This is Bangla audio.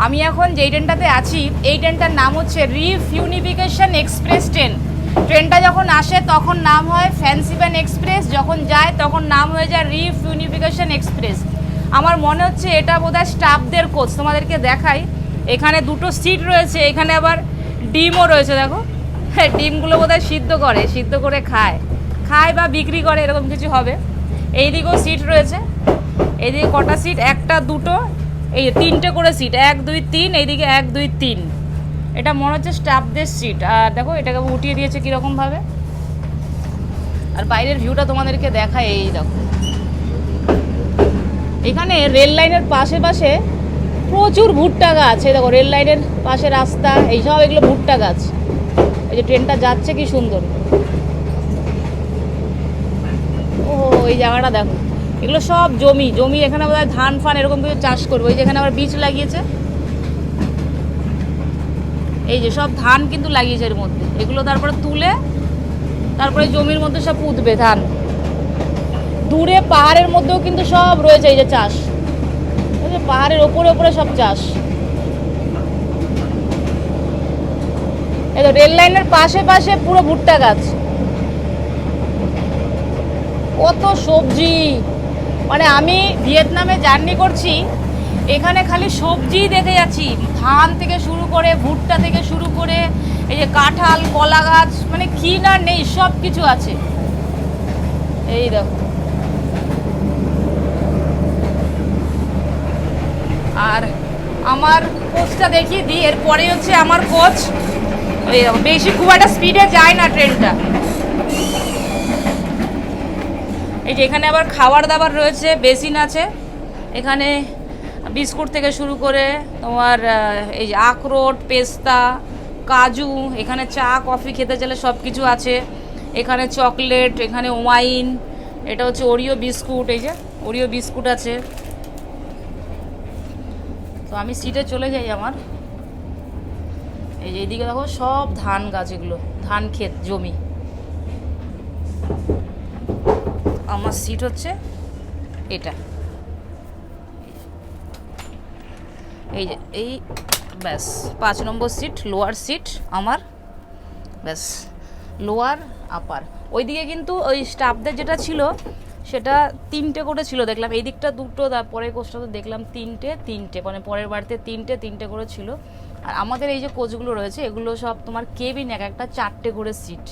আমি এখন যেই ট্রেনটাতে আছি এই ট্রেনটার নাম হচ্ছে রিফিউনিফিকেশন এক্সপ্রেস ট্রেন। ট্রেনটা যখন আসে তখন নাম হয় ফ্যান্সিভ্যান এক্সপ্রেস, যখন যায় তখন নাম হয়ে যায় রিফিউনিফিকেশন এক্সপ্রেস। আমার মনে হচ্ছে এটা বোধহয় স্টাফদের কোচ। তোমাদেরকে দেখাই, এখানে দুটো সিট রয়েছে, এখানে আবার ডিমও রয়েছে। দেখো, হ্যাঁ, ডিমগুলো বোধহয় সিদ্ধ করে খায় বা বিক্রি করে, এরকম কিছু হবে। এইদিকেও সিট রয়েছে, এইদিকে কটা সিট, একটা দুটো, এই 3টে করে সিট, 1 2 3, এইদিকে 1 2 3। এটা মনে হচ্ছে স্টাফদের সিট। আর দেখো এটাকে উঠিয়ে দিয়েছে কীরকমভাবে। আর বাইরের ভিউটা তোমাদেরকে দেখায়, এই দেখো এখানে রেল লাইনের পাশে পাশে প্রচুর ভুট্টা গাছ। এই দেখো রেল লাইনের পাশে রাস্তা, এইসব এগুলো ভুট্টা গাছ। এই যে ট্রেনটা যাচ্ছে কি সুন্দর। ও এই জায়গাটা দেখো, এগুলো সব জমি। এখানে বোধহয় ধান ফান এরকম কিছু চাষ করবো। এই যে এখানে আবার বীজ লাগিয়েছে, এই যে সব ধান কিন্তু লাগিয়েছে এর মধ্যে। এগুলো তারপরে তুলে তারপরে জমির মধ্যে সব পুঁতবে ধান। দূরে পাহাড়ের মধ্যেও কিন্তু সব রয়েছে এই যে চাষ, এই যে পাহাড়ের ওপরে সব চাষ। এই তো রেল লাইনের পাশে পাশে পুরো ভুট্টা গাছ, কত সবজি। মানে আমি ভিয়েতনামে জার্নি করছি, এখানে খালি সবজি দেখে যাচ্ছি, ধান থেকে শুরু করে ভুট্টা থেকে শুরু করে এই যে কাঁঠাল, কলা গাছ, মানে কি না নেই সব কিছু আছে। এই দেখো, আর আমার কোচটা দেখিয়ে দিই, এরপরে হচ্ছে আমার কোচ। এই দেখো, বেশি খুব একটা স্পিডে যায় না ট্রেনটা। এই যে এখানে আবার খাবার দাবার রয়েছে, বেসিন আছে এখানে, বিস্কুট থেকে শুরু করে তোমার এই যে আখরোট, পেস্তা, কাজু, এখানে চা কফি খেতে চাইলে সব কিছু আছে। এখানে চকলেট, এখানে ওয়াইন, এটা হচ্ছে ওরিও বিস্কুট, এই যে ওরিও বিস্কুট আছে। তো আমি সিটে চলে যাই আমার। এই যে এইদিকে দেখো সব ধান গাছ, এগুলো ধান ক্ষেত, জমি। আমার সিট হচ্ছে এটা, এই যে এই ব্যাস 5 নম্বর সিট, লোয়ার সিট আমার, ব্যাস লোয়ার আপার। ওইদিকে কিন্তু ওই স্টাফদের যেটা ছিল সেটা 3টে করে ছিল দেখলাম, এই দিকটা 2টো, তারপরে কোচটা তো দেখলাম 3টে, মানে পরের বাড়িতে 3টে করে ছিল। আর আমাদের এই যে কোচগুলো রয়েছে এগুলো সব তোমার কেবিন, এক একটা 4টে করে সিট।